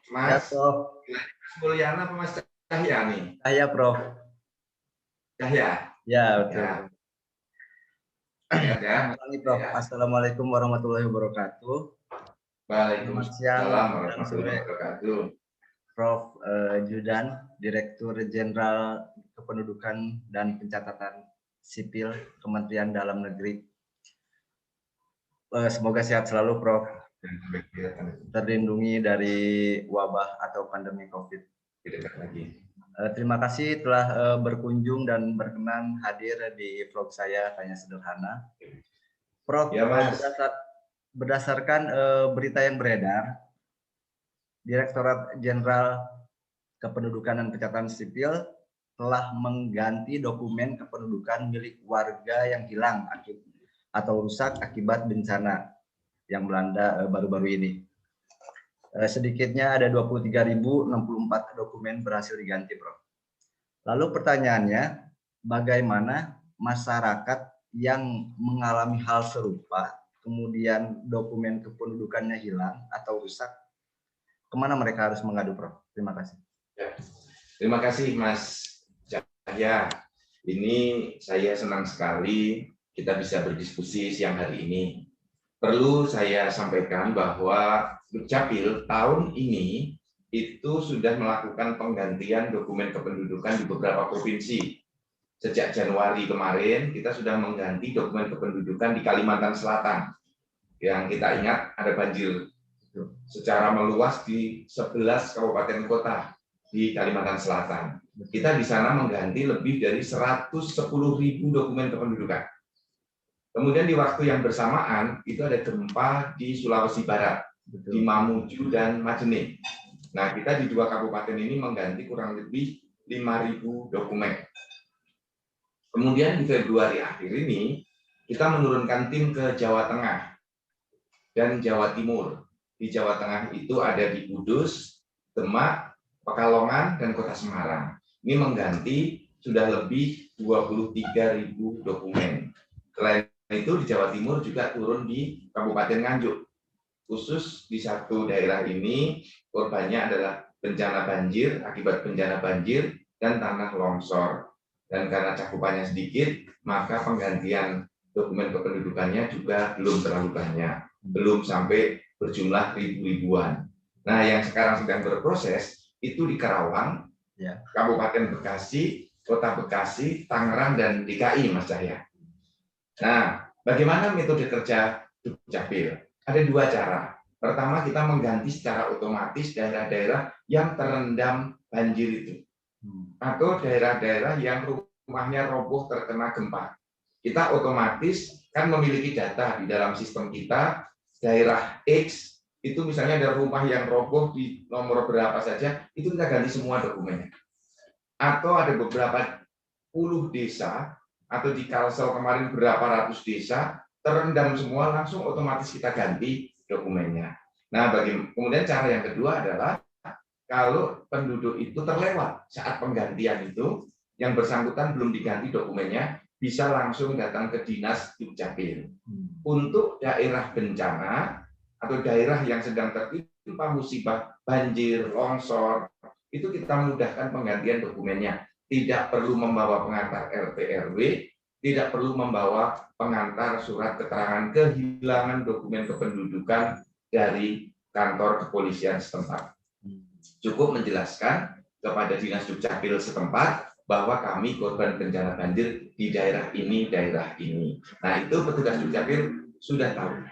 Ya, Mas Prof. Mulyana apa Mas Cahya nih? Saya, Prof. Cahya. Ya, betul. Ya, sehat ya. Prof. Ya. Assalamualaikum warahmatullahi wabarakatuh. Selamat siang Waalaikumsalam dan sore, warahmatullahi wabarakatuh. Prof. Judan, Direktur Jenderal Kependudukan dan Pencatatan Sipil Kementerian Dalam Negeri. Semoga sehat selalu, Prof. Terlindungi dari wabah atau pandemi COVID. Terima kasih telah berkunjung dan berkenan hadir di vlog saya Tanya Sederhana. Prof, Ya, Mas. berdasarkan berita yang beredar, Direktorat Jenderal Kependudukan dan Pencatatan Sipil telah mengganti dokumen kependudukan milik warga yang hilang atau rusak akibat bencana yang melanda baru-baru ini. Sedikitnya ada 23.064 dokumen berhasil diganti, Prof. Lalu pertanyaannya, bagaimana masyarakat yang mengalami hal serupa, kemudian dokumen kependudukannya hilang atau rusak, kemana mereka harus mengadu, Prof? Terima kasih. Ya. Terima kasih, Mas Cahya. Ini saya senang sekali kita bisa berdiskusi siang hari ini. Perlu saya sampaikan bahwa Dukcapil tahun ini itu sudah melakukan penggantian dokumen kependudukan di beberapa provinsi. Sejak Januari kemarin, kita sudah mengganti dokumen kependudukan di Kalimantan Selatan. Yang kita ingat ada banjir secara meluas di 11 kabupaten kota di Kalimantan Selatan. Kita di sana mengganti lebih dari 110.000 dokumen kependudukan. Kemudian di waktu yang bersamaan, itu ada gempa di Sulawesi Barat, di Mamuju dan Majene. Nah, kita di dua kabupaten ini mengganti kurang lebih 5.000 dokumen. Kemudian di Februari akhir ini, kita menurunkan tim ke Jawa Tengah dan Jawa Timur. Di Jawa Tengah itu ada di Kudus, Demak, Pekalongan, dan Kota Semarang. Ini mengganti sudah lebih 23.000 dokumen. Selain itu di Jawa Timur juga turun di Kabupaten Nganjuk. Khusus di satu daerah ini korbannya adalah bencana banjir, akibat bencana banjir dan tanah longsor. Dan karena cakupannya sedikit, maka penggantian dokumen kependudukannya juga belum terlalu banyak, belum sampai berjumlah ribuan. Nah, yang sekarang sedang berproses itu di Karawang, Kabupaten Bekasi, Kota Bekasi, Tangerang, dan DKI, Mas Cahya. Nah, bagaimana metode kerja Dukcapil? Ada dua cara. Pertama, kita mengganti secara otomatis daerah-daerah yang terendam banjir itu. Atau daerah-daerah yang rumahnya roboh terkena gempa. Kita otomatis kan memiliki data di dalam sistem kita, daerah X, itu misalnya ada rumah yang roboh di nomor berapa saja, itu kita ganti semua dokumennya. Atau ada beberapa puluh desa, atau di Kalsel kemarin berapa ratus desa terendam semua, langsung otomatis kita ganti dokumennya. Nah, kemudian cara yang kedua adalah kalau penduduk itu terlewat saat penggantian itu, yang bersangkutan belum diganti dokumennya, bisa langsung datang ke Dinas Dukcapil. Untuk daerah bencana atau daerah yang sedang tertimpa musibah banjir, longsor, itu kita mudahkan penggantian dokumennya. Tidak perlu membawa pengantar RT RW, tidak perlu membawa pengantar surat keterangan kehilangan dokumen kependudukan dari kantor kepolisian setempat. Cukup menjelaskan kepada Dinas Dukcapil setempat bahwa kami korban bencana banjir di daerah ini, daerah ini. Nah, itu petugas Dukcapil sudah tahu.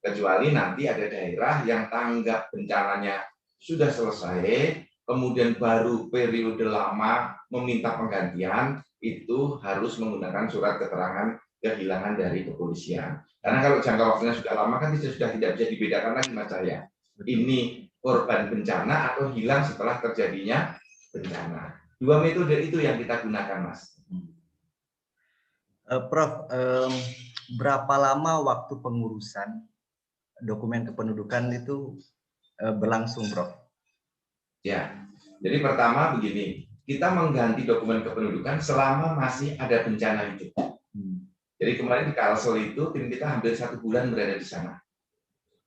Kecuali nanti ada daerah yang tanggap bencananya sudah selesai, kemudian baru periode lama meminta penggantian, itu harus menggunakan surat keterangan kehilangan dari kepolisian. Karena kalau jangka waktunya sudah lama kan sudah tidak bisa dibedakan lagi, Mas Cahya. Ini korban bencana atau hilang setelah terjadinya bencana. Dua metode itu yang kita gunakan, Mas. Prof, berapa lama waktu pengurusan dokumen kependudukan itu berlangsung, Prof? Ya, jadi pertama begini, kita mengganti dokumen kependudukan selama masih ada bencana itu. Jadi kemarin di Kalsel itu tim kita hampir 1 bulan berada di sana.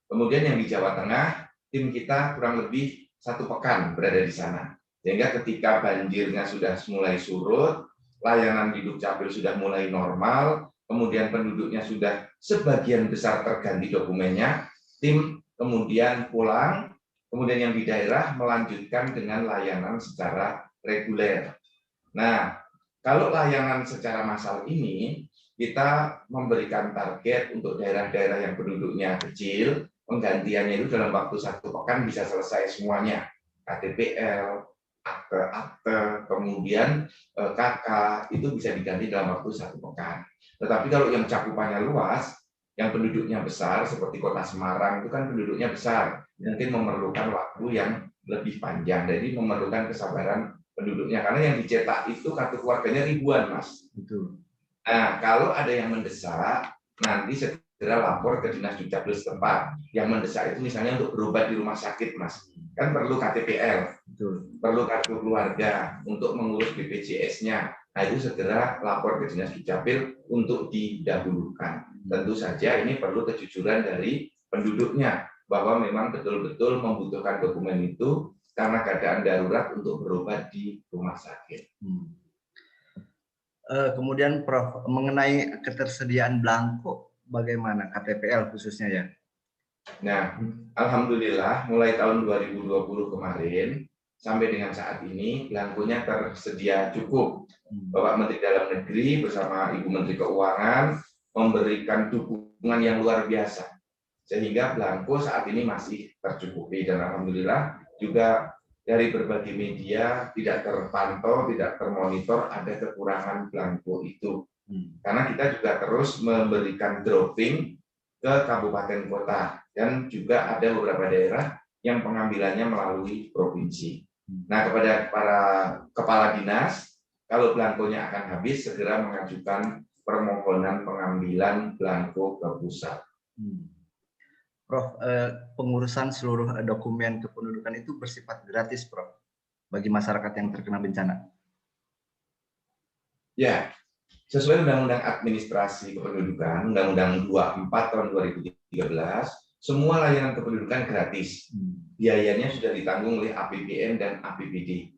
Kemudian yang di Jawa Tengah, tim kita kurang lebih 1 pekan berada di sana. Sehingga ketika banjirnya sudah mulai surut, layanan di Dukcapil sudah mulai normal, kemudian penduduknya sudah sebagian besar terganti dokumennya, tim kemudian pulang, kemudian yang di daerah melanjutkan dengan layanan secara reguler. Nah, kalau layanan secara massal ini, kita memberikan target untuk daerah-daerah yang penduduknya kecil, penggantiannya itu dalam waktu 1 pekan bisa selesai semuanya. KTPL, akte-akte, kemudian KK, itu bisa diganti dalam waktu 1 pekan. Tetapi kalau yang cakupannya luas, yang penduduknya besar, seperti Kota Semarang, itu kan penduduknya besar, mungkin memerlukan waktu yang lebih panjang, jadi memerlukan kesabaran penduduknya, karena yang dicetak itu kartu keluarganya ribuan, Mas. Betul. Nah, kalau ada yang mendesak, nanti segera lapor ke Dinas Dukcapil setempat. Yang mendesak itu misalnya untuk berobat di rumah sakit, Mas. Kan perlu KTPL, Betul. perlu kartu keluarga untuk mengurus BPJS-nya. Nah, itu segera lapor ke Dinas Dukcapil untuk didahulukan. Tentu saja ini perlu kejujuran dari penduduknya, bahwa memang betul-betul membutuhkan dokumen itu karena keadaan darurat untuk berobat di rumah sakit. Kemudian Prof, mengenai ketersediaan belangko, bagaimana KTPL khususnya ya? Nah, alhamdulillah mulai tahun 2020 kemarin sampai dengan saat ini belangkonya tersedia cukup. Bapak Menteri Dalam Negeri bersama Ibu Menteri Keuangan memberikan dukungan yang luar biasa, sehingga belangko saat ini masih tercukupi, dan alhamdulillah juga dari berbagai media tidak terpantau, tidak termonitor ada kekurangan belangko itu. Karena kita juga terus memberikan dropping ke kabupaten kota, dan juga ada beberapa daerah yang pengambilannya melalui provinsi. Nah, kepada para kepala dinas, kalau belangkonya akan habis, segera mengajukan permohonan pengambilan belangko ke pusat. Prof, pengurusan seluruh dokumen kependudukan itu bersifat gratis, Prof, bagi masyarakat yang terkena bencana? Ya, sesuai Undang-Undang Administrasi Kependudukan, Undang-Undang 24 tahun 2013, semua layanan kependudukan gratis. Biayanya sudah ditanggung oleh APBN dan APBD.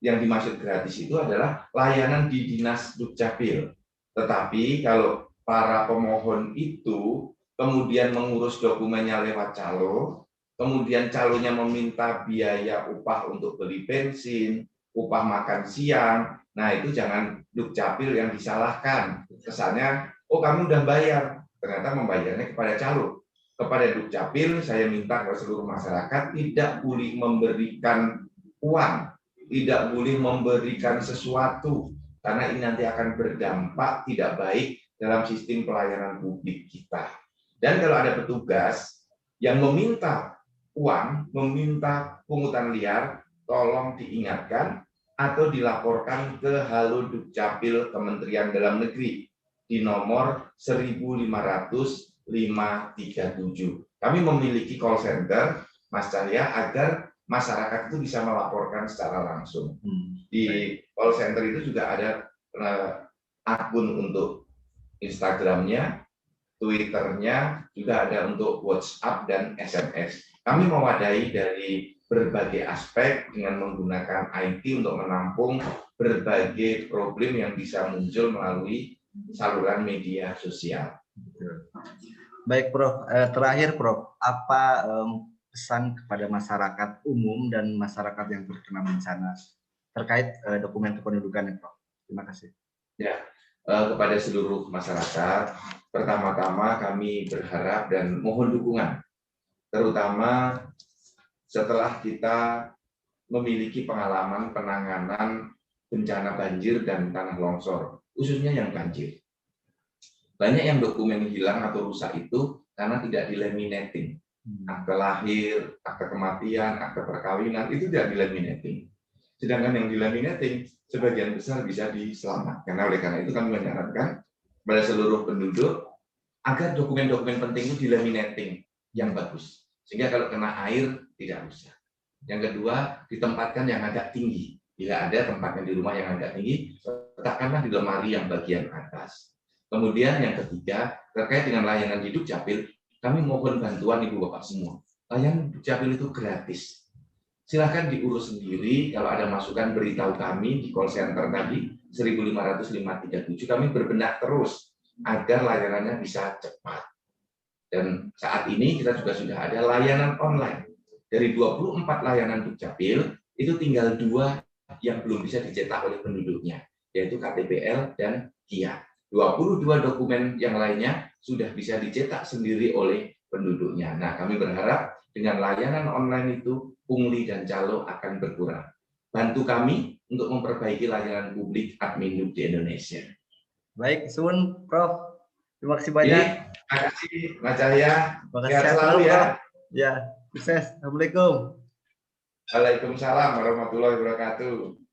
Yang dimaksud gratis itu adalah layanan di Dinas Dukcapil. Tetapi kalau para pemohon itu kemudian mengurus dokumennya lewat calo, kemudian calonya meminta biaya upah untuk beli bensin, upah makan siang, nah itu jangan Dukcapil yang disalahkan. Kesannya, oh kamu udah bayar, ternyata membayarnya kepada calo. Kepada Dukcapil, saya minta kepada seluruh masyarakat tidak boleh memberikan uang, tidak boleh memberikan sesuatu, karena ini nanti akan berdampak tidak baik dalam sistem pelayanan publik kita. Dan kalau ada petugas yang meminta uang, meminta pungutan liar, tolong diingatkan atau dilaporkan ke Halo Dukcapil Kementerian Dalam Negeri di nomor 15537. Kami memiliki call center, Mas Cahya, agar masyarakat itu bisa melaporkan secara langsung. Di call center itu juga ada akun untuk Instagramnya, Twitternya, juga ada untuk WhatsApp dan SMS. Kami mewadahi dari berbagai aspek dengan menggunakan IT untuk menampung berbagai problem yang bisa muncul melalui saluran media sosial. Baik, Prof. Terakhir, Prof, apa pesan kepada masyarakat umum dan masyarakat yang terkena bencana terkait dokumen kependudukan, Prof? Terima kasih. Ya, kepada seluruh masyarakat, pertama-tama kami berharap dan mohon dukungan, terutama setelah kita memiliki pengalaman penanganan bencana banjir dan tanah longsor, khususnya yang banjir. Banyak yang dokumen hilang atau rusak itu karena tidak dilaminating. Akte lahir, akte kematian, akte perkawinan itu tidak dilaminating. Sedangkan yang dilaminating sebagian besar bisa diselamatkan. Oleh karena itu kami menyarankan kepada seluruh penduduk agar dokumen-dokumen penting itu dilaminating yang bagus, sehingga kalau kena air tidak rusak. Yang kedua, ditempatkan yang agak tinggi. Bila ada tempatnya di rumah yang agak tinggi, letakkanlah di lemari yang bagian atas. Kemudian yang ketiga, terkait dengan layanan di Dukcapil, kami mohon bantuan Ibu Bapak semua. Layanan Dukcapil itu gratis. Silahkan diurus sendiri. Kalau ada masukan, beritahu kami di call center tadi 1.500.537. Kami berbenah terus agar layanannya bisa cepat. Dan saat ini kita juga sudah ada layanan online. Dari 24 layanan Dukcapil, itu tinggal 2 yang belum bisa dicetak oleh penduduknya, yaitu KTPL dan KIA. 22 dokumen yang lainnya sudah bisa dicetak sendiri oleh penduduknya. Nah, kami berharap dengan layanan online itu, pungli dan calo akan berkurang. Bantu kami untuk memperbaiki layanan publik Admin di Indonesia. Baik, suun Prof. Terima kasih banyak. Terima kasih, Mas Cahya. Sehat selalu ya. Ya, sukses. Assalamualaikum. Waalaikumsalam warahmatullahi wabarakatuh.